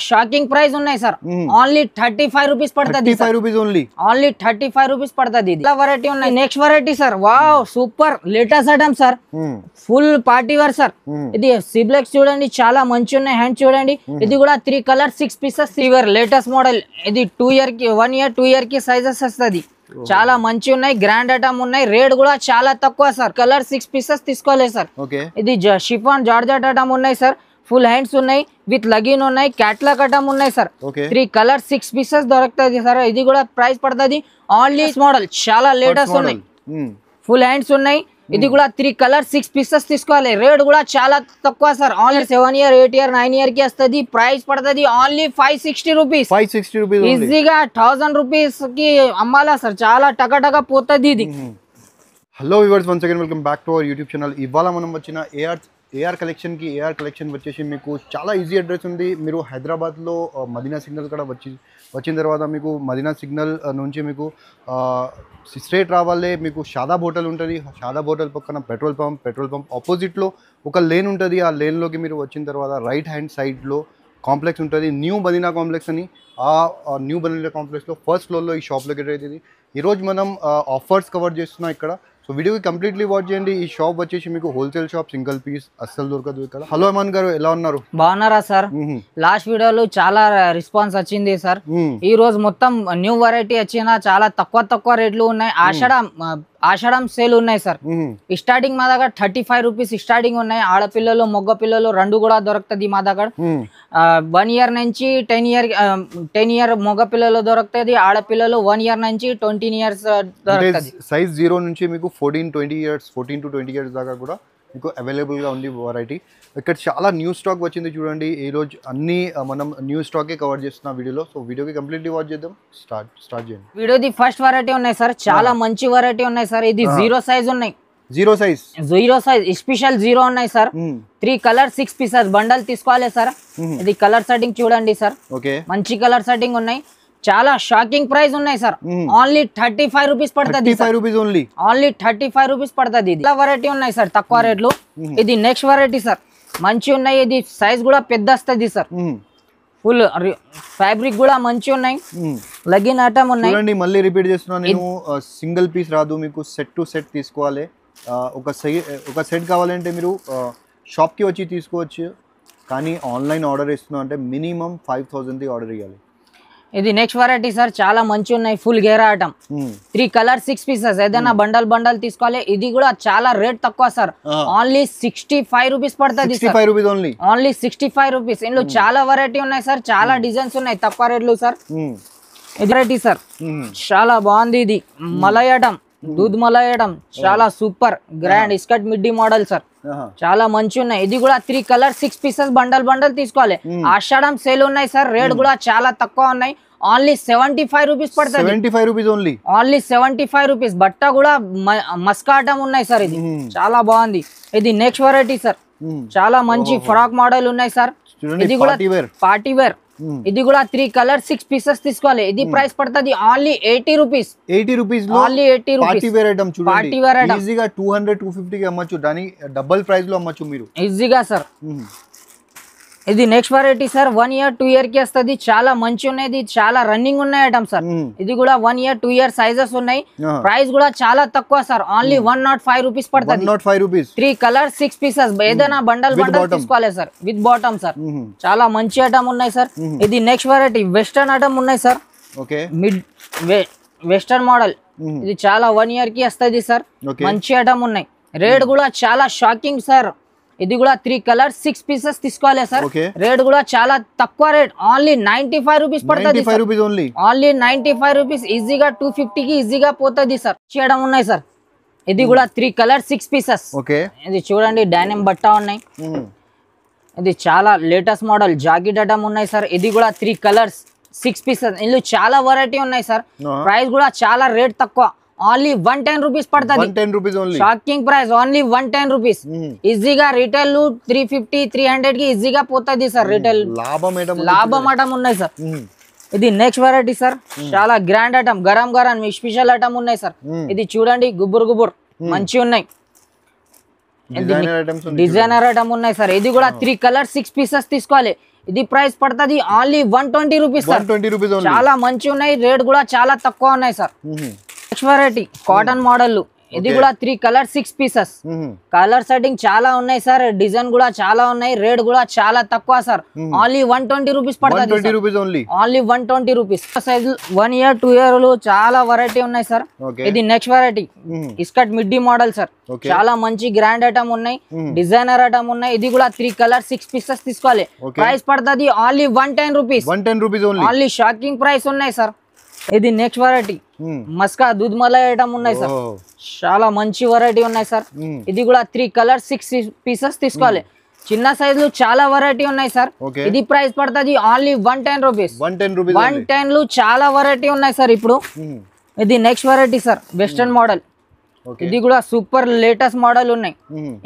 Shocking price ఉన్నాయి sir. Only 35 rupees పడుతుంది. 35 rupees only 35 rupees పడుతుంది. ఇలా వెరైటీ ఉన్నాయి. Next variety sir, wow super latest item sir, full party wear sir. ఇది సిబ్లెక్స్ చూడండి, చాలా మంచి ఉన్నాయి. హ్యాండ్ చూడండి, ఇది కూడా 3 కలర్ 6 పీసెస్ సివర్ లేటెస్ట్ మోడల్. ఇది 2 ఇయర్ కి 1 ఇయర్ 2 ఇయర్ కి సైజెస్ వస్తుంది. చాలా మంచి ఉన్నాయి, గ్రాండ్ ఐటమ్ ఉన్నాయి. రేట్ కూడా చాలా తక్కువ సార్. కలర్ 6 పీసెస్ తీసుకోలేదు సార్. ఇది షిఫాన్ జార్జెట్ ఐటమ్ ఉన్నాయి సార్. ఫుల్ హ్యాండ్స్ ఉన్నాయి, విత్ లగిన్ ఉన్నాయి, క్యాట్లాగ్ ఐటమ్ ఉన్నాయి సార్. 3 కలర్ 6 పీసెస్ దొరుకుతుంది సార్. ఇది కూడా ప్రైస్ పడుతుంది. ఓన్లీ మోడల్ చాలా లేటెస్ట్ ఉన్నాయి. ఫుల్ హ్యాండ్స్ ఉన్నాయి. ఇది కూడా 3 కలర్ 6 పీసెస్ తీసుకోవాలి. రేట్ కూడా చాలా తక్కువ sir. Only 7 year 8 year 9 year కి వస్తుంది. ప్రైస్ పడుతుంది ఓన్లీ 560 రూపీస్. ఈజీగా 1000 రూపీస్ కి అమ్మాలా సార్. చాలా టకా పోతుంది ఇది. Hello viewers, once again welcome back to our YouTube channel. ఇవాళ మనం వచ్చిన ఏఆర్ కలెక్షన్ కి. ఏఆర్ కలెక్షన్ వచ్చేసి మీకు చాలా ఈజీ అడ్రస్ ఉంది. మీరు హైదరాబాద్లో మదీనా సిగ్నల్ కూడా వచ్చిన తర్వాత మీకు మదీనా సిగ్నల్ నుంచి మీకు స్ట్రేట్ రావాలి. మీకు షాదాబ్ హోటల్ ఉంటుంది. షాదాబ్ హోటల్ పక్కన పెట్రోల్ పంప్ ఆపోజిట్లో ఒక లేన్ ఉంటుంది. ఆ లేన్లోకి మీరు వచ్చిన తర్వాత రైట్ హ్యాండ్ సైడ్లో కాంప్లెక్స్ ఉంటుంది, న్యూ మదీనా కాంప్లెక్స్ అని. ఆ న్యూ మదీనా కాంప్లెక్స్లో ఫస్ట్ ఫ్లోర్లో ఈ షాప్ లొకేట్ అవుతుంది. ఈరోజు మనం ఆఫర్స్ కవర్ చేస్తున్నాం ఇక్కడ. సో వీడియోకి కంప్లీట్లీ వాచ్ చేయండి. ఈ షాప్ వచ్చేసి మీకు హోల్సేల్ షాప్, సింగిల్ పీస్ అస్సలు దొరకదు ఇక్కడ. హలో అమాన్ గారు, ఎలా ఉన్నారు? బాగున్నారా సార్? లాస్ట్ వీడియోలో చాలా రెస్పాన్స్ వచ్చింది సార్. ఈ రోజు మొత్తం న్యూ వెరైటీ వచ్చిన చాలా తక్కువ రేట్లు ఉన్నాయి. ఆషాఢం సేల్ ఉన్నాయి సార్. స్టార్టింగ్ మా దగ్గర 35 రూపీస్ స్టార్టింగ్ ఉన్నాయి. ఆడపిల్లలు మగ పిల్లలు రెండు కూడా దొరుకుతుంది మా దగ్గర. 1 ఇయర్ నుంచి 10 ఇయర్ మగ పిల్లలు దొరుకుతుంది. ఆడపిల్లలు 1 ఇయర్ నుంచి 20 ఇయర్స్ దొరుకుతుంది. సైజ్ 0 నుంచి మీకు 14 to 20 ఇయర్స్ దాకా కూడా మీకు అవైలబుల్ గా ఉంది వెరైటీ. ఇక్కడ చాలా న్యూ స్టాక్ వచ్చింది చూడండి. ఈ రోజు అన్ని మనం న్యూ స్టాకే కవర్ చేస్తున్న వీడియోలో. సో వీడియోకి కంప్లీట్లీ వాచ్ చేద్దాం. స్టార్ట్ చేయండి. వీడియోది ఫస్ట్ వెరైటీ ఉన్నాయి సార్. చాలా మంచి వెరైటీ ఉన్నాయి సార్. ఇది 0 సైజ్ ఉన్నాయి. 0 సైజ్ స్పెషల్ 0 ఉన్నాయి సార్. 3 కలర్ 6 పీసెస్ బండల్ తీసుకోవాలి సార్. ఇది కలర్ సెట్టింగ్ చూడండి సార్. మంచి కలర్ సెట్టింగ్ ఉన్నాయి. చాలా షాకింగ్ ప్రైస్ ఉన్నాయి సార్. ఓన్లీ 35 రూపీస్ పడుతుంది. ఓన్లీ 35 రూపీస్ పడుతుంది. ఇలా వెరైటీ ఉన్నాయి సార్ తక్కువ రేట్లు. ఇది నెక్స్ట్ వెరైటీ సార్. మంచి ఉన్నాయి. ఇది సైజ్ కూడా పెద్ద వస్తుంది సార్. ఫుల్ ఫ్యాబ్రిక్ కూడా మంచి ఉన్నాయి. లగిన్ ఐటమ్ ఉన్నాయి. మళ్ళీ రిపీట్ చేస్తున్నాను నేను, సింగిల్ పీస్ రాదు మీకు, సెట్ టు సెట్ తీసుకోవాలి. ఒక సెట్ కావాలంటే మీరు షాప్ కి వచ్చి తీసుకోవచ్చు. కానీ ఆన్లైన్ ఆర్డర్ ఇస్తున్నాం అంటే మినిమం 5000 ఆర్డర్ ఇవ్వాలి. ఇది నెక్స్ట్ వెరైటీ సార్. చాలా మంచి ఉన్నాయి. ఫుల్ గేరా ఐటమ్. 3 కలర్ 6 పీసెస్ ఏదైనా బండల్ తీసుకోవాలి. ఇది కూడా చాలా రేట్ తక్కువ సార్. ఓన్లీ 65 రూపీస్ పడుతుంది సార్. Only 65 rupees. ఇందులో చాలా వెరైటీ ఉన్నాయి సార్. చాలా డిజైన్స్ ఉన్నాయి తక్కువ రేట్లు సార్. ఇది వెరైటీ సార్ చాలా బాగుంది. ఇది మలై ఐటమ్, దూద్ మలై ఐటమ్. చాలా super grand skirt middy model sir. చాలా మంచి ఉన్నాయి. ఇది కూడా 3 కలర్ 6 పీసెస్ బండల్ తీసుకోవాలి. ఆషాఢం సేల్ ఉన్నాయి సార్. రేట్ కూడా చాలా తక్కువ ఉన్నాయి. ఓన్లీ 75 రూపీస్ పడుతుంది. Only 75 rupees. బట్ట కూడా మస్కాటం ఉన్నాయి సార్. ఇది చాలా బాగుంది. ఇది నెక్స్ట్ వెరైటీ సార్. చాలా మంచి ఫ్రాక్ మోడల్ ఉన్నాయి సార్. ఇది కూడా పార్టీ వేర్. ఇది కూడా 3 కలర్ 6 పీసెస్ తీసుకోవాలి. ఇది ప్రైస్ పడుతుంది only 80 rupees. Only 80 rupees. Party wear item ఈజీగా 200-250 కి అమ్మొచ్చు. దాని డబుల్ ప్రైస్ లో అమ్మొచ్చు మీరు ఈజీగా సార్. ఇది next variety sir. 1 year 2 year కి వస్తుంది. చాలా మంచి ఉన్నాయి. ఇది చాలా రన్నింగ్ ఉన్నాయి ఐటమ్ సార్. ఇది కూడా 1 ఇయర్ 2 ఇయర్ సైజెస్ ఉన్నాయి. ప్రైస్ కూడా చాలా తక్కువ సార్. ఓన్లీ 105 రూపీస్ పడుతుంది. 3 కలర్ 6 పీసెస్ ఏదైనా బండల్ తీసుకోవాలి సార్. With bottom sir. చాలా మంచి ఐటమ్ ఉన్నాయి సార్. ఇది నెక్స్ట్ వెరైటీ వెస్టర్న్ ఐటమ్ ఉన్నాయి సార్. Mid western model. ఇది చాలా 1 ఇయర్ కి వస్తుంది సార్. మంచి ఐటమ్ ఉన్నాయి. రేట్ కూడా చాలా షాకింగ్ సార్. ఇది కూడా 3 కలర్ 6 పీసెస్ తీసుకోవాలి సార్. రేట్ కూడా చాలా తక్కువ రేట్. ఓన్లీ 95 రూపీస్ పడుతుంది. Only 95 rupees. ఈజీగా 250 కి ఈజీగా పోతుంది సార్. చేయడం ఉన్నాయి సార్. ఇది కూడా 3 కలర్ 6 పీసెస్. ఇది చూడండి డైనమ్ బట్ట ఉన్నాయి. ఇది చాలా లేటెస్ట్ మోడల్ జాకెట్ ఐటమ్ ఉన్నాయి సార్. ఇది కూడా 3 కలర్స్ 6 పీసెస్. ఇందులో చాలా వెరైటీ ఉన్నాయి సార్. ప్రైస్ కూడా చాలా రేట్ తక్కువ. ఓన్లీ 110 రూపీస్ పడుతుంది. Shocking price. Only 110 rupees. ఈజీగా రీటైల్ 350-300 కి ఈజీగా పోతుంది సార్. రీటైల్ లాభం ఐటమ్ ఉన్నాయి సార్. ఇది నెక్స్ట్ వెరైటీ సార్. చాలా grand item, garam special item ఉన్నాయి సార్. ఇది చూడండి గుబుర్ మంచి ఉన్నాయి. డిజైనర్ ఐటమ్ ఉన్నాయి సార్. ఇది కూడా 3 కలర్ 6 పీసెస్ తీసుకోవాలి. ఇది ప్రైస్ పడుతుంది only 120 rupees sir. 120 rupees only. చాలా మంచి ఉన్నాయి, రేట్ కూడా చాలా తక్కువ ఉన్నాయి sir. Next variety cotton model, ఇది కూడా 3 కలర్ 6 పీసెస్. కలర్ సెట్టింగ్ చాలా ఉన్నాయి సార్, డిజైన్ కూడా చాలా ఉన్నాయి, రేట్ కూడా చాలా తక్కువ సార్. ఓన్లీ 120 రూపీస్ పడుతుంది. 120 rupees only. Only 120 rupees. Size 1 year 2 year చాలా వెరైటీ ఉన్నాయి సార్. ఇది నెక్స్ట్ వెరైటీ ఇస్కట్ మిడ్డీ మోడల్ సార్. చాలా మంచి గ్రాండ్ ఐటమ్ ఉన్నాయి, డిజైనర్ ఐటమ్ ఉన్నాయి. ఇది కూడా 3 కలర్ 6 పీసెస్ తీసుకోవాలి. ప్రైస్ పడుతుంది only 110 rupees. 110 rupees only. Only shocking price ఉన్నాయి సార్. ఇది నెక్స్ట్ వెరైటీ మస్కా దూద్ మలై ఐటమ్ ఉన్నాయి సార్. చాలా మంచి వెరైటీ ఉన్నాయి సార్. ఇది కూడా 3 కలర్ 6 పీసెస్ తీసుకోవాలి. చిన్న సైజులు చాలా వెరైటీ ఉన్నాయి సార్. ఇది ప్రైస్ పడుతుంది ఓన్లీ 110 రూపీస్. 110 లో చాలా వెరైటీ ఉన్నాయి సార్. ఇప్పుడు ఇది next variety sir western model. ఇది కూడా సూపర్ లేటెస్ట్ మోడల్ ఉన్నాయి,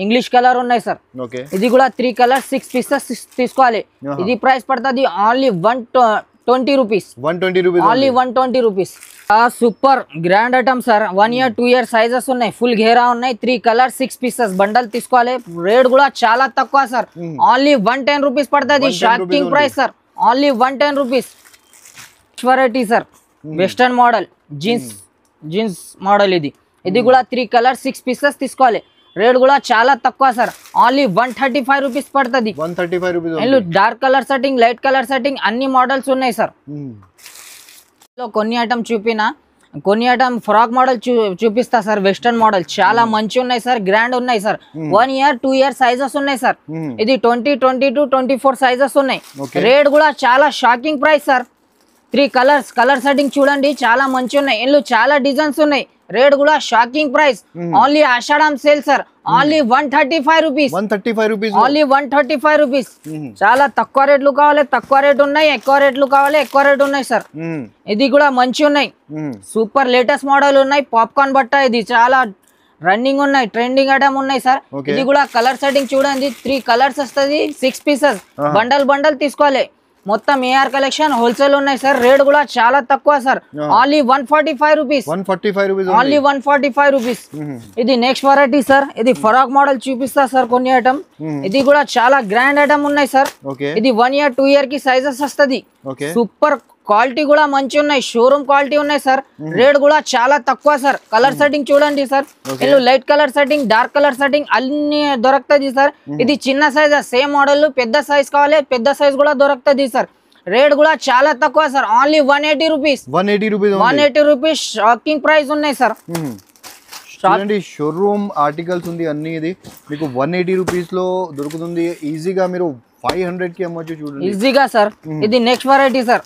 ఇంగ్లీష్ కలర్ ఉన్నాయి సార్. ఇది కూడా 3 కలర్ 6 పీసెస్ తీసుకోవాలి. ఇది ప్రైస్ పడుతుంది only 120 rupees. 120 rupees only 120 rupees. Super grand item sir. 1 year 2 year sizes ఉన్నాయి, ఫుల్ ఘేరా ఉన్నాయి. 3 కలర్ 6 పీసెస్ బండల్ తీసుకోవాలి. రేట్ కూడా చాలా తక్కువ సార్. ఓన్లీ 110 రూపీస్ పడుతుంది. Shocking price sir. Only 110 rupees. Variety sir western model jeans model. ఇది కూడా 3 colour 6 pieces తీసుకోవాలి. రేట్ కూడా చాలా తక్కువ సార్. ఓన్లీ 135 రూపీస్ పడుతుంది. 135 rupees. Dark colour setting, light colour setting అన్ని మోడల్స్ ఉన్నాయి సార్. కొన్ని ఐటమ్ చూపినా, కొన్ని ఐటమ్ ఫ్రాక్ మోడల్ చూపిస్తా సార్. వెస్టర్న్ మోడల్ చాలా మంచి ఉన్నాయి సార్, గ్రాండ్ ఉన్నాయి సార్. 1 ఇయర్ 2 ఇయర్ సైజెస్ ఉన్నాయి సార్. ఇది 20, 22, 24 సైజెస్ ఉన్నాయి. రేట్ కూడా చాలా shocking price sir. 3 colours, colour setting చూడండి చాలా మంచి ఉన్నాయి. ఇందులో చాలా డిజైన్స్ ఉన్నాయి. రేట్ కూడా shocking price. Only Ashadam sale sir. Only 135 rupees. 135 rupees. Only 135 rupees. చాలా తక్కువ రేట్లు కావాలి, తక్కువ రేట్ ఉన్నాయి. ఎక్కువ రేట్లు కావాలి, ఎక్కువ రేట్ ఉన్నాయి సార్. ఇది కూడా మంచి ఉన్నాయి, సూపర్ లేటెస్ట్ మోడల్ ఉన్నాయి. పాప్కార్న్ బట్ట, ఇది చాలా రన్నింగ్ ఉన్నాయి, ట్రెండింగ్ ఐటమ్ ఉన్నాయి సార్. ఇది కూడా కలర్ సెట్టింగ్ చూడండి. 3 కలర్స్ వస్తుంది, 6 పీసెస్ బండల్ తీసుకోవాలి. మొత్తం ఏఆర్ కలెక్షన్ హోల్సేల్ ఉన్నాయి సార్. రేట్ కూడా చాలా తక్కువ sir. Only 145 rupees. 145 rupees. Only 145 rupees. ఇది నెక్స్ట్ వెరైటీ సార్. ఇది ఫరాక్ మోడల్ చూపిస్తా సార్ కొన్ని ఐటమ్. ఇది కూడా చాలా గ్రాండ్ ఐటమ్ ఉన్నాయి సార్. ఇది 1 ఇయర్ 2 ఇయర్ కి సైజెస్ వస్తుంది. సూపర్ క్వాలిటీ కూడా మంచి ఉన్నాయి, షోరూమ్ క్వాలిటీ ఉన్నాయి సార్. రేట్ కూడా చాలా తక్కువ సార్. కలర్ సెట్టింగ్ చూడండి సార్. ఇల్లు light colour setting, dark colour setting అన్ని దొరుకుతుంది సార్. ఇది చిన్న సైజ్, సేమ్ మోడల్. పెద్ద సైజ్ కావాలి, పెద్ద సైజ్ కూడా దొరుకుతుంది సార్. రేట్ కూడా చాలా తక్కువ sir. Only 180 rupees. 180 rupees. Shocking price ఉన్నాయి సార్. చూడండి షోరూమ్ ఆర్టికల్స్ ఉంది అన్ని. ఇది మీకు 180 రూపీస్ లో దొరుకుతుంది. ఈజీగా మీరు 500 కి అమ్మొచ్చు. చూడండి ఈజీగా సార్. ఇది నెక్స్ట్ వెరైటీ సార్.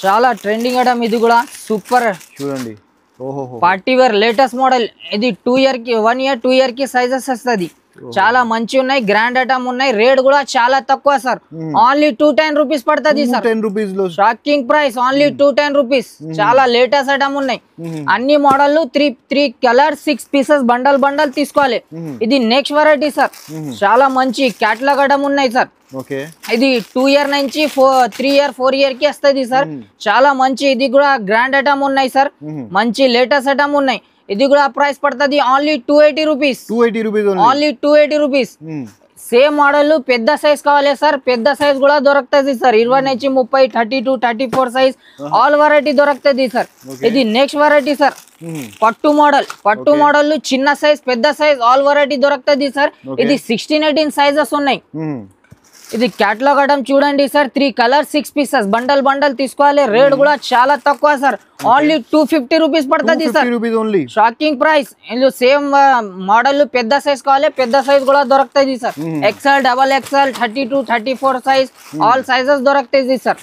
చాలా ట్రెండింగ్ ఐటమ్. ఇది కూడా సూపర్ చూడండి. ఓహో, పార్టీ వేర్ లేటెస్ట్ మోడల్. ఇది 2 ఇయర్ కి 1 ఇయర్ 2 ఇయర్ కి సైజెస్ వస్తుంది. చాలా మంచి ఉన్నాయి, గ్రాండ్ ఐటమ్ ఉన్నాయి. రేట్ కూడా చాలా తక్కువ సార్. ఓన్లీ 210 రూపీస్ పడుతుంది సార్. 10 రూపీస్ లో షాకింగ్ ప్రైస్. Only 210 rupees. చాలా లేటెస్ట్ ఐటమ్ ఉన్నాయి. అన్ని మోడల్ 3 కలర్ 6 పీసెస్ బండల్ తీసుకోవాలి. ఇది నెక్స్ట్ వెరైటీ సార్. చాలా మంచి క్యాటలాగ్ ఐటమ్ ఉన్నాయి సార్. ఇది 2 ఇయర్ నుంచి 3 ఇయర్ 4 ఇయర్ కి వస్తుంది సార్. చాలా మంచి, ఇది కూడా గ్రాండ్ ఐటమ్ ఉన్నాయి సార్. మంచి లేటెస్ట్ ఐటమ్ ఉన్నాయి. ఇది కూడా ప్రైస్ పడుతుంది only 280 rupees. 280 rupees. Only 280 rupees. Same model, పెద్ద సైజ్ కావాలి సార్. పెద్ద సైజ్ కూడా దొరుకుతుంది సార్. 20 నుంచి 30, 32, 34 సైజ్ ఆల్ వెరైటీ దొరుకుతుంది సార్. ఇది నెక్స్ట్ వెరైటీ సార్. పట్టు మోడల్ చిన్న సైజ్, పెద్ద సైజ్ ఆల్ వెరైటీ దొరుకుతుంది సార్. ఇది 16, 18 సైజెస్ ఉన్నాయి. ఇది క్యాటలాగ్ ఐటమ్ చూడండి సార్. 3 కలర్ 6 పీసెస్ బండల్ తీసుకోవాలి. రేట్ కూడా చాలా తక్కువ సార్. ఓన్లీ 250 రూపీస్ పడుతుంది సార్. Shocking price. ఇందులో సేమ్ మోడల్, పెద్ద సైజ్ కావాలి, పెద్ద సైజ్ కూడా దొరుకుతుంది sir. XL, XXL, 32, 34 size all sizes దొరుకుతుంది సార్.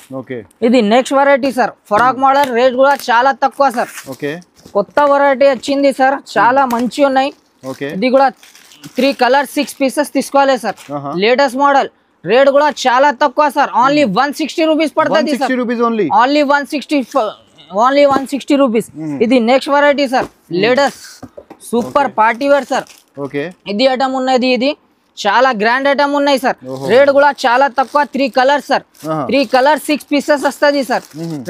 ఇది next variety sir. ఫరాక్ model. Rate కూడా చాలా తక్కువ సార్. కొత్త వెరైటీ వచ్చింది సార్. చాలా మంచి ఉన్నాయి. ఇది కూడా 3 కలర్ 6 పీసెస్ తీసుకోవాలి సార్. Latest model. రేట్ కూడా చాలా తక్కువ సార్. ఓన్లీ 160 రూపీస్ పడుతుంది సార్. Only 160 rupees. ఇది next variety sir. Latest super party wear sir. ఇది ఐటమ్ ఉన్నది. ఇది చాలా గ్రాండ్ ఐటమ్ ఉన్నాయి సార్. రేట్ కూడా చాలా తక్కువ. 3 కలర్స్ సార్. 3 కలర్ 6 పీసెస్ వస్తుంది సార్.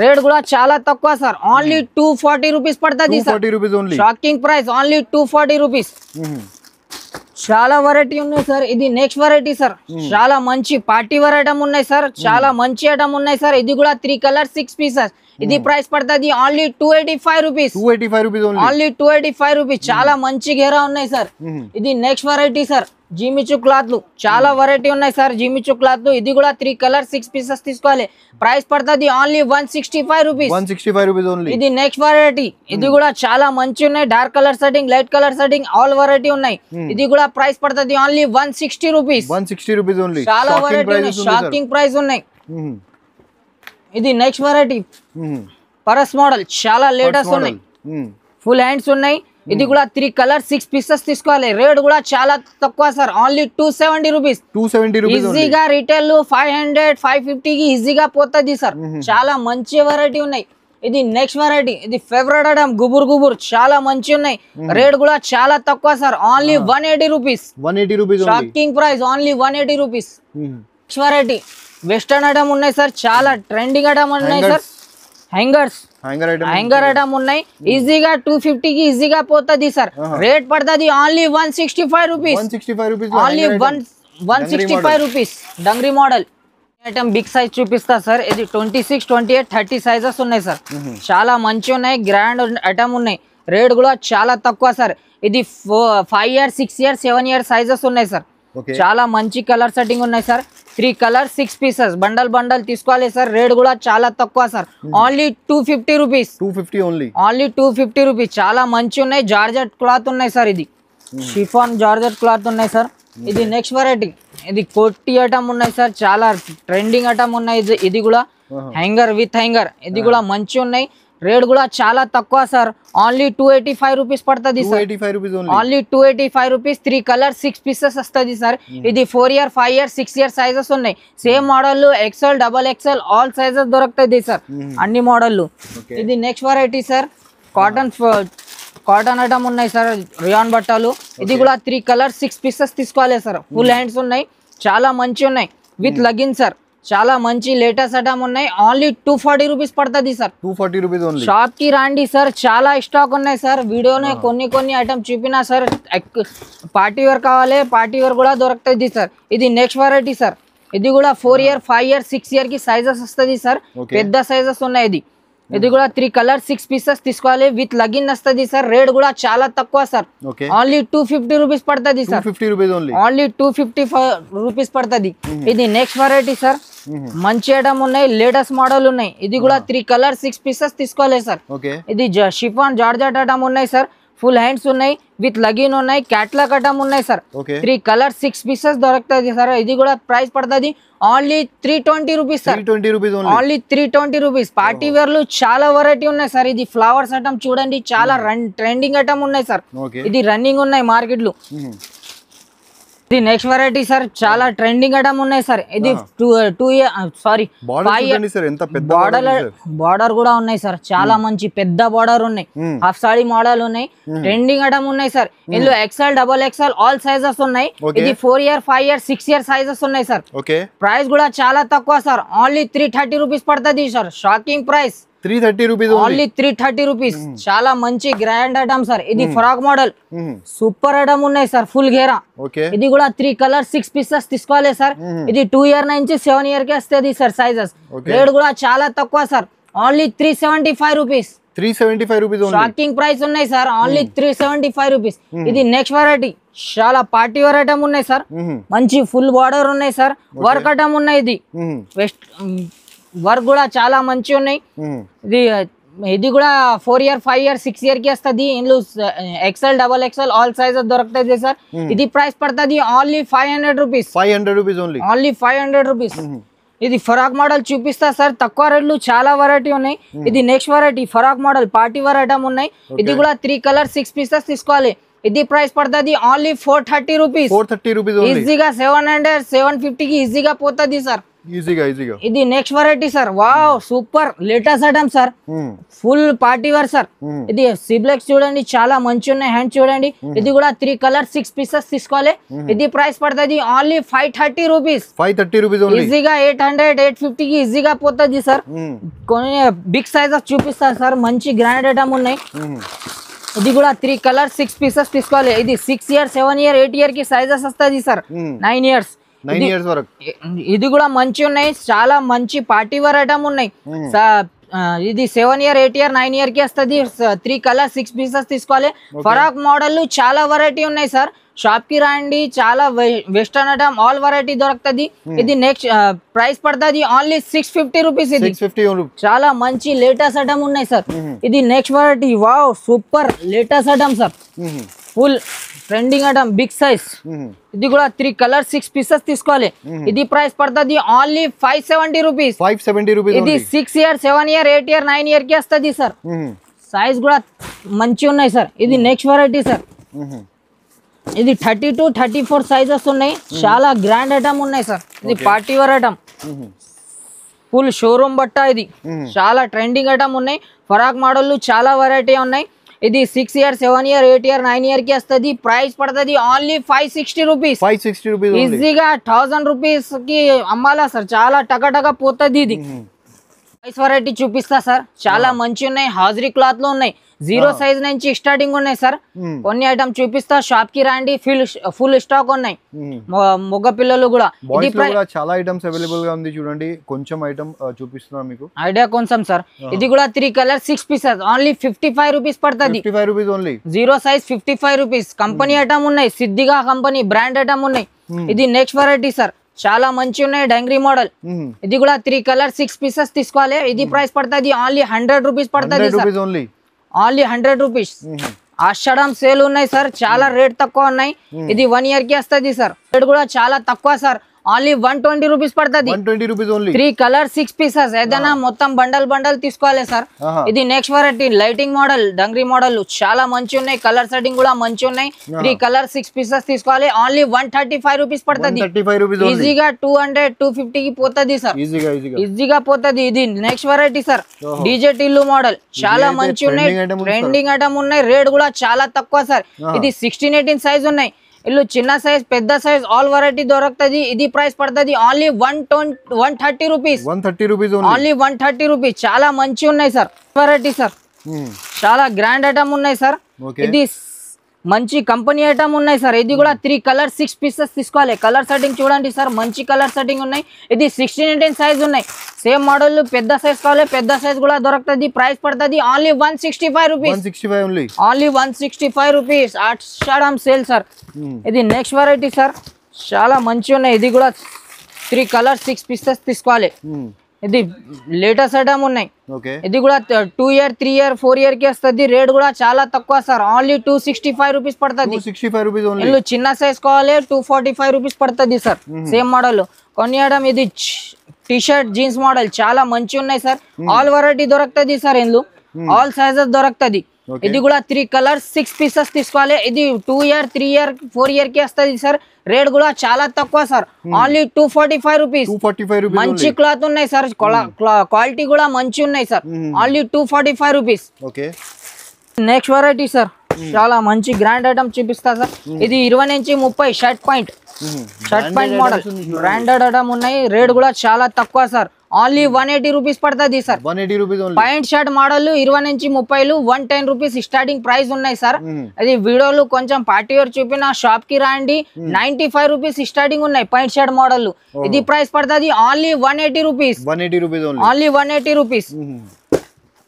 రేట్ కూడా చాలా తక్కువ సార్. ఓన్లీ 240 రూపీస్ పడుతుంది sir. Shocking price. Only 240 rupees. చాలా వెరైటీ ఉన్నాయి సార్. ఇది నెక్స్ట్ వెరైటీ సార్. చాలా మంచి పార్టీ వేర్ ఐటమ్ ఉన్నాయి సార్. చాలా మంచి ఐటమ్ ఉన్నాయి సార్. ఇది కూడా 3 కలర్ 6 పీసెస్. ఇది ప్రైస్ పడుతుంది only 285 rupees. 285 rupees only 285 rupees. చాలా మంచి గేరా ఉన్నాయి సార్. ఇది నెక్స్ట్ వెరైటీ సార్. జిమిచు క్లాత్లు చాలా వెరైటీ ఉన్నాయి సార్. జిమిచు క్లాత్లు ఇది కూడా 3 కలర్ 6 పీసెస్ తీసుకోవాలి. ప్రైస్ పడుతుంది ఓన్లీ 165 రూపీస్. 165 rupees only. ఇది నెక్స్ట్ వెరైటీ. ఇది కూడా చాలా మంచి ఉన్నాయి. Dark colour setting, light colour setting, all variety ఉన్నాయి. ఇది కూడా ప్రైస్ పడుతుంది ఓన్లీ 160 రూపీస్. 160 rupees only. చాలా వెరైటీ ఉన్నాయి. షాకింగ్ ప్రైస్ ఉన్నాయి. ఇది నెక్స్ట్ వెరైటీ పరస్ మోడల్. చాలా లేటెస్ట్ ఉన్నాయి. ఫుల్ హ్యాండ్స్ ఉన్నాయి. ఇది కూడా 3 కలర్ 6 పీసెస్ తీసుకోవాలి. రేట్ కూడా చాలా తక్కువ సార్. Only 270 rupees. 270 రూపీస్. ఈజీగా రిటైల్ 500 550 కి ఈజీగా పోతుంది సార్. చాలా మంచి వెరైటీ ఉన్నాయి. ఇది నెక్స్ట్ వెరైటీ. ఇది ఫేవరెట్ ఐటమ్ గుబుర్ గుబుర్. చాలా మంచి ఉన్నాయి. రేట్ కూడా చాలా తక్కువ sir. Only 180 rupees. 180 rupees. Shocking price. Only 180 rupees. Next variety western item ఉన్నాయి సార్. చాలా ట్రెండింగ్ ఐటమ్ ఉన్నాయి సార్. హ్యాంగర్స్, హ్యాంగర్ ఐటమ్ ఉన్నాయి. ఈజీగా 250 కి ఈజీగా పోతుంది సార్. రేట్ పడుతుంది only 165 rupees. 165 rupees. Only 165 rupees. Dungaree model item big size చూపిస్తా సార్. ఇది 26, 28, 30 సైజెస్ ఉన్నాయి సార్. చాలా మంచి ఉన్నాయి. గ్రాండ్ ఐటమ్ ఉన్నాయి. రేట్ కూడా చాలా తక్కువ సార్. ఇది 5 years 6 years 7 years సైజెస్ ఉన్నాయి సార్. చాలా మంచి కలర్ సెట్టింగ్ ఉన్నాయి sir. 3 colour 6 pieces bundle bundle తీసుకోవాలి సార్. రేట్ కూడా చాలా తక్కువ sir. Only 250 rupees. 250 only. Only 250 rupees. చాలా మంచి ఉన్నాయి. జార్జెట్ క్లాత్ ఉన్నాయి సార్. ఇది షిఫాన్ జార్జెట్ క్లాత్ ఉన్నాయి సార్. ఇది నెక్స్ట్ వెరైటీ. ఇది కోటి ఐటమ్ ఉన్నాయి సార్. చాలా ట్రెండింగ్ ఐటమ్ ఉన్నాయి. ఇది కూడా హ్యాంగర్ విత్ హ్యాంగర్. ఇది కూడా మంచి ఉన్నాయి. రేట్ కూడా చాలా తక్కువ సార్. ఓన్లీ 285 రూపీస్ పడుతుంది sir. Only 285 rupees. 3 colour 6 pieces వస్తుంది సార్. ఇది 4 year 5 year 6 year సైజెస్ ఉన్నాయి. Same model XL, XXL all sizes దొరుకుతుంది సార్. అన్ని మోడల్. ఇది next variety sir. Cotton item ఉన్నాయి సార్. రియాన్ బట్టలు. ఇది కూడా 3 కలర్ 6 పీసెస్ తీసుకోవాలి సార్. ఫుల్ హ్యాండ్స్ ఉన్నాయి. చాలా మంచి ఉన్నాయి. విత్ లగిన్ సార్. చాలా మంచి లేటెస్ట్ ఐటమ్ ఉన్నాయి. ఓన్లీ 240 రూపీస్ పడుతుంది సార్. 240 rupees only. షాప్ కి రండి సార్. చాలా స్టాక్ ఉన్నాయి సార్. వీడియోనే కొన్ని ఐటమ్ చూపినా సార్. పార్టీ వేర్ కావాలి, పార్టీ వేర్ కూడా దొరుకుతుంది సార్. ఇది నెక్స్ట్ వెరైటీ సార్. ఇది కూడా 4 year 5 year 6 year కి సైజెస్ వస్తుంది సార్. పెద్ద సైజెస్ ఉన్నాయి. ఇది కూడా 3 కలర్ 6 పీసెస్ తీసుకోవాలి. విత్ లగిన్ వస్తుంది సార్. రేట్ కూడా చాలా తక్కువ సార్. ఓన్లీ 250 రూపీస్ పడుతుంది సార్. ఓన్లీ 255 రూపీస్ పడుతుంది. ఇది నెక్స్ట్ వెరైటీ సార్. మంచి ఐటమ్ ఉన్నాయి. లేటెస్ట్ మోడల్ ఉన్నాయి. ఇది కూడా 3 కలర్ 6 పీసెస్ తీసుకోవాలి సార్. ఇది షిఫాన్ జార్జెట్ ఐటమ్ ఉన్నాయి సార్. ఫుల్ హ్యాండ్స్ ఉన్నాయి. విత్ లగిన్ ఉన్నాయి. క్యాట్లాగ్ ఐటమ్ ఉన్నాయి సార్. 3 కలర్ 6 పీసెస్ దొరుకుతుంది సార్. ఇది కూడా ప్రైస్ పడుతుంది only 320 rupees sir. Only 320 rupees. Party వేర్లు చాలా వెరైటీ ఉన్నాయి సార్. ఇది ఫ్లవర్స్ ఐటమ్ చూడండి. చాలా ట్రెండింగ్ ఐటమ్ ఉన్నాయి సార్. ఇది రన్నింగ్ ఉన్నాయి మార్కెట్ లో. ఇది నెక్స్ట్ వెరైటీ సార్. చాలా ట్రెండింగ్ ఐటమ్ ఉన్నాయి సార్. ఇది 2 year సారీ 5 year బార్డర్ కూడా ఉన్నాయి సార్. చాలా మంచి పెద్ద బార్డర్ ఉన్నాయి. హాఫ్ సాడీ మోడల్ ఉన్నాయి. ట్రెండింగ్ ఐటమ్ ఉన్నాయి సార్. ఇందులో XL, XXL ఆల్ సైజెస్ ఉన్నాయి. ఇది 4 year 5 year 6 year సైజెస్ ఉన్నాయి సార్. ప్రైస్ కూడా చాలా తక్కువ సార్. ఓన్లీ 330 రూపీస్ పడుతుంది sir. Shocking price. 330 rupees. Only 330 rupees. చాలా మంచి గ్రాండ్ ఐటమ్ సార్. ఇది ఫ్రాక్ మోడల్. సూపర్ ఐటమ్ ఉన్నాయి సార్. ఫుల్ గేరా. ఇది కూడా 3 కలర్ 6 పీసెస్ తీసుకోవాలి సార్. ఇది 2 year నుంచి 7 year కి వస్తుంది సార్ సైజెస్. రేట్ కూడా చాలా తక్కువ sir. Only 375 rupees. 375 rupees. Shocking price ఉన్నాయి సార్. Only 375 rupees. ఇది నెక్స్ట్ వెరైటీ. చాలా పార్టీ వేర్ ఐటమ్ ఉన్నాయి సార్. మంచి ఫుల్ బార్డర్ ఉన్నాయి సార్. వర్క్ ఐటమ్ ఉన్నాయి. ఇది వెస్ట్ వర్క్ కూడా చాలా మంచి ఉన్నాయి. ఇది కూడా 4 year 5 year 6 year కి వస్తుంది. ఇందులో XL, XXL ఆల్ సైజెస్ దొరుకుతుంది సార్. ఇది ప్రైస్ పడుతుంది only 500 rupees. 500 rupees only. Only 500 rupees. ఇది ఫరాక్ మోడల్ చూపిస్తా సార్. తక్కువ రేట్లు చాలా వెరైటీ ఉన్నాయి. ఇది next variety frock model party wear item ఉన్నాయి. ఇది కూడా 3 కలర్ 6 పీసెస్ తీసుకోవాలి. ఇది ప్రైస్ పడుతుంది ఓన్లీ 430 రూపీస్. 430 రూపీస్. ఈజీగా 700 750 కి ఈజీగా పోతుంది సార్. ఈజీగా. ఇది next variety sir. Wow super latest item sir. Full party wear sir. ఇది సిబ్లెక్స్ చూడండి. చాలా మంచి ఉన్నాయి. హ్యాండ్ చూడండి. ఇది కూడా 3 కలర్ 6 పీసెస్ తీసుకోవాలి. ఇది ప్రైస్ పడుతుంది ఓన్లీ 530 రూపీస్. 530 రూపీస్. ఈజీగా 800 850 కి ఈజీగా పోతుంది సార్. కొన్ని బిగ్ సైజెస్ చూపిస్తారు సార్. మంచి గ్రాండ్ ఐటమ్ ఉన్నాయి. ఇది కూడా 3 కలర్ 6 పీసెస్ తీసుకోవాలి. ఇది 6 ఇయర్ 7 ఇయర్ 8 ఇయర్ కి సైజెస్ వస్తుంది సార్. 9 ఇయర్స్ 9 ఇయర్స్ వరకు. ఇది కూడా మంచి ఉన్నాయి, చాలా మంచి పార్టీ వేర్ ఐటమ్ ఉన్నాయి. ఇది 7 ఇయర్ 8 ఇయర్ 9 ఇయర్ కి వస్తుంది. 3 కలర్ 6 పీసెస్ తీసుకోవాలి. ఫరాక్ మోడల్ చాలా వెరైటీ ఉన్నాయి సార్. షాప్ కి రండి, చాలా వెస్టర్న్ ఐటమ్ ఆల్ వెరైటీ దొరుకుతుంది. ఇది నెక్స్ట్ ప్రైస్ పడుతుంది ఓన్లీ 650 రూపీస్. ఇది 650 చాలా మంచి లేటెస్ట్ ఐటమ్ ఉన్నాయి సార్. ఇది next variety. Wow super latest item sir, full trending item big size. ఇది కూడా 3 కలర్ 6 పీసెస్ తీసుకోవాలి. ఇది ప్రైస్ పడుతుంది ఓన్లీ 570 రూపీస్. 570 రూపీస్. ఇది 6 ఇయర్ 7 ఇయర్ 8 ఇయర్ 9 ఇయర్ కి వస్తుంది సార్. సైజ్ కూడా మంచి ఉన్నాయి సార్. ఇది నెక్స్ట్ వెరైటీ సార్. ఇది 32 34 సైజెస్ ఉన్నాయి. చాలా గ్రాండ్ ఐటమ్ ఉన్నాయి సార్. ఇది party wear item, full showroom బట్ట. ఇది చాలా ట్రెండింగ్ ఐటమ్ ఉన్నాయి. ఫరాక్ మోడల్ చాలా వెరైటీ ఉన్నాయి. ఇది 6 ఇయర్ 7 ఇయర్ 8 ఇయర్ 9 ఇయర్ కి వస్తుంది. ప్రైస్ పడుతుంది ఓన్లీ 560 రూపీస్. 560 రూపీస్. ఈజీగా 1000 రూపీస్ కి అమ్మాలా సార్. చాలా టగటగా పోతుంది. ఇది సైజ్ వెరైటీ చూపిస్తా సార్. చాలా మంచి ఉన్నాయి. హాజరీ క్లాత్ లో ఉన్నాయి. 0 సైజ్ నుంచి స్టార్టింగ్ ఉన్నాయి సార్. కొన్ని ఐటమ్ చూపిస్తా, షాప్ కి రండి, ఫుల్ స్టాక్ ఉన్నాయి. మగ పిల్లలు కూడా చాలా ఐటమ్స్ అవైలబుల్ గా ఉంది. చూడండి కొంచెం ఐటమ్ చూపిస్తున్నా మీకు ఐడియా కొంచెం సార్. ఇది కూడా 3 కలర్ 6 పీసెస్ ఓన్లీ 55 రూపీస్ పడుతుంది. 55 rupees only. 0 size 55 rupees. Company item ఉన్నాయి, సిద్దిగా కంపెనీ బ్రాండ్ ఐటమ్ ఉన్నాయి. ఇది నెక్స్ట్ వెరైటీ సార్. చాలా మంచి ఉన్నాయి. Dungaree model. ఇది కూడా 3 కలర్ 6 పీసెస్ తీసుకోవాలి. ఇది ప్రైస్ పడుతుంది ఓన్లీ 100 రూపీస్ పడుతుంది. Only 100 rupees. ఆషాఢం సేల్ ఉన్నాయి సార్. చాలా రేట్ తక్కువ ఉన్నాయి. ఇది 1 ఇయర్ కి వస్తుంది సార్. రేట్ కూడా చాలా తక్కువ సార్. ఓన్లీ 120 రూపీస్ పడుతుంది. 120 రూపీస్ ఓన్లీ. 3 colour 6 pieces. ఏదైనా మొత్తం బండల్ తీసుకోవాలి సార్. ఇది next variety lighting model, dungaree model. చాలా మంచి ఉన్నాయి. కలర్ సెట్టింగ్ కూడా మంచి ఉన్నాయి. 3 కలర్ 6 పీసెస్ తీసుకోవాలి. ఓన్లీ 135 రూపీస్ పడుతుంది. ఈజీగా 200 250 కి పోతుంది సార్. ఈజీగా పోతుంది. ఇది next variety sir. DJ Tillu model. చాలా మంచి ఉన్నాయి. ట్రెండింగ్ ఐటమ్ ఉన్నాయి. రేట్ కూడా చాలా తక్కువ సార్. ఇది 16 18 సైజ్ ఉన్నాయి. ఇల్లు చిన్న సైజ్ పెద్ద సైజ్ ఆల్ వెరైటీ దొరుకుతుంది. ఇది ప్రైస్ పడుతుంది only 130 rupees. 130 rupees only 130 rupees. చాలా మంచి ఉన్నాయి సార్ వెరైటీ సార్. చాలా గ్రాండ్ ఐటమ్ ఉన్నాయి సార్. ఇది మంచి కంపెనీ ఐటమ్ ఉన్నాయి సార్. ఇది కూడా 3 కలర్ 6 పీసెస్ తీసుకోవాలి. కలర్ సెట్టింగ్ చూడండి సార్. మంచి కలర్ సెట్టింగ్ ఉన్నాయి. ఇది 16 18 సైజ్ ఉన్నాయి. సేమ్ మోడల్ పెద్ద సైజ్ కావాలి, పెద్ద సైజ్ కూడా దొరుకుతుంది. ప్రైస్ పడుతుంది only 165 rupees. 165 only. Only 165 rupees. Ashadam sale sir. ఇది నెక్స్ట్ వెరైటీ సార్. చాలా మంచి ఉన్నాయి. ఇది కూడా 3 కలర్ 6 పీసెస్ తీసుకోవాలి. ఇది లేటెస్ట్ ఐటమ్ ఉన్నాయి. ఇది కూడా 2 ఇయర్ 3 ఇయర్ 4 ఇయర్ కి వస్తుంది. రేట్ కూడా చాలా తక్కువ సార్. ఓన్లీ 265 రూపీస్ పడుతుంది. 265 రూపీస్ ఓన్లీ. ఇల్లు చిన్న సైజ్ కావాలి 245 రూపీస్ పడుతుంది సార్. సేమ్ మోడల్ కొన్ని ఐటమ్. ఇది టీ షర్ట్ జీన్స్ మోడల్. చాలా మంచి ఉన్నాయి సార్. ఆల్ వెరైటీ దొరుకుతుంది సార్. ఇందులో ఆల్ సైజెస్ దొరుకుతుంది. ఇది కూడా 3 కలర్ 6 పీసెస్ తీసుకోవాలి. ఇది 2 ఇయర్ 3 ఇయర్ 4 ఇయర్ కి వస్తుంది సార్. రేట్ కూడా చాలా తక్కువ సార్. Only 245 rupees. మంచి క్లాత్ ఉన్నాయి సార్. క్వాలిటీ కూడా మంచి ఉన్నాయి sir. Only 245 rupees. Next variety sir. చాలా మంచి గ్రాండ్ ఐటమ్ చూపిస్తా సార్. ఇది 20 నుంచి 30 shirt point model branded item ఉన్నాయి. రేట్ కూడా చాలా తక్కువ సార్. ఓన్లీ 180 రూపీస్ పడుతుంది sir. 180 rupees only. Pant shirt model 20 నుంచి 30 110 రూపీస్ స్టార్టింగ్ ప్రైస్ ఉన్నాయి సార్. అది వీడియోలు కొంచెం పార్టీ వేర్ చూపిన, షాప్ కి రండి. 95 రూపీస్ స్టార్టింగ్ ఉన్నాయి పాయింట్ షర్ట్ మోడల్. ఇది ప్రైస్ పడుతుంది ఓన్లీ 180 రూపీస్. Only 180 rupees.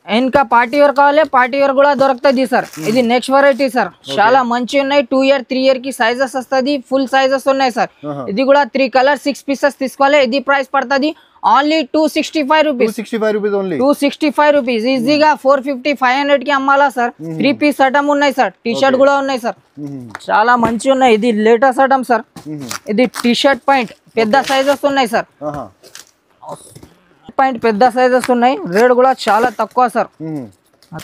ఇంకా పార్టీ వేర్ కావాలి, పార్టీ వేర్ కూడా దొరుకుతుంది సార్. ఇది నెక్స్ట్ వెరైటీ సార్. చాలా మంచి ఉన్నాయి. 2 ఇయర్ 3 ఇయర్ కి సైజెస్ వస్తుంది. ఫుల్ సైజెస్ ఉన్నాయి సార్. ఇది కూడా 3 కలర్ 6 పీసెస్ తీసుకోవాలి. ఇది ప్రైస్ పడుతుంది ఓన్లీ 265 రూపీస్. 265 రూపీస్. ఈజీగా 450 500 కి అమ్మాలా సార్. 3 పీస్ ఐటమ్ ఉన్నాయి సార్. టీ షర్ట్ కూడా ఉన్నాయి సార్. చాలా మంచి ఉన్నాయి. ఇది లేటెస్ట్ ఐటమ్ సార్. ఇది టీ షర్ట్ పాయింట్ పెద్ద సైజెస్ ఉన్నాయి సార్. పాయింట్ పెద్ద సైజెస్ ఉన్నాయి. రేట్ కూడా చాలా తక్కువ sir.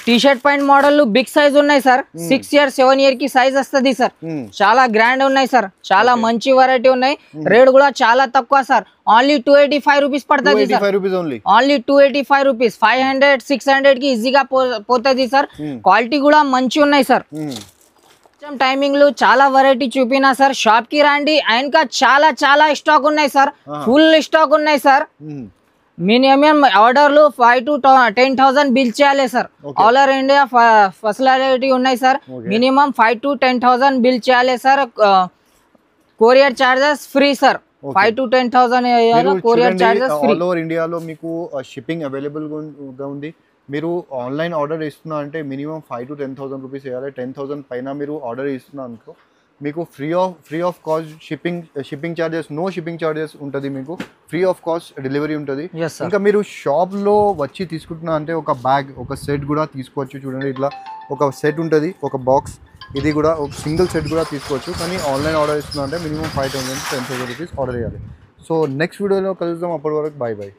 T shirt point model big size ఉన్నాయి సార్. 6 ఇయర్ 7 ఇయర్ కి సైజ్ వస్తుంది సార్. చాలా గ్రాండ్ ఉన్నాయి సార్. చాలా మంచి వెరైటీ ఉన్నాయి. రేట్ కూడా చాలా తక్కువ సార్. ఓన్లీ 285 రూపీస్ పడుతుంది సార్. Only 285 rupees. 500 600 కి ఈజీగా పోతుంది సార్. క్వాలిటీ కూడా మంచి ఉన్నాయి సార్. టైమింగ్ లో చాలా వెరైటీ చూపినా సార్. షాప్ కి రండి. ఇంకా చాలా స్టాక్ ఉన్నాయి సార్. ఫుల్ స్టాక్ ఉన్నాయి సార్. మినిమం ఆర్డర్లు 5 to 10,000 బిల్ చేయాలి sir. All over India facility ఉన్నాయి సార్. మినిమం 5 to 10,000 బిల్ చేయాలి sir. Courier charges free sir. 5 to 10,000 courier charges free. All over ఇండియాలో మీకు షిప్పింగ్ అవైలబుల్ గా ఉంది. మీరు ఆన్లైన్ ఆర్డర్ ఇస్తున్నా అంటే మినిమం 5 to 10,000 రూపీస్ వేయాలి. 10,000 పైన మీరు ఆర్డర్ ఇస్తున్నా అనుకో మీకు free of cost shipping charges, no shipping charges ఉంటుంది. మీకు ఫ్రీ ఆఫ్ కాస్ట్ డెలివరీ ఉంటుంది. ఇంకా మీరు షాప్లో వచ్చి తీసుకుంటున్నా అంటే ఒక బ్యాగ్, ఒక సెట్ కూడా తీసుకోవచ్చు. చూడండి ఇట్లా ఒక సెట్ ఉంటుంది, ఒక బాక్స్. ఇది కూడా ఒక సింగిల్ సెట్ కూడా తీసుకోవచ్చు. కానీ ఆన్లైన్ ఆర్డర్ ఇస్తున్నా అంటే మినిమం 5,000 to 10,000 రూపీస్ ఆర్డర్ చేయాలి. సో నెక్స్ట్ వీడియోలో కలుద్దాం. అప్పటి వరకు బాయ్ బాయ్.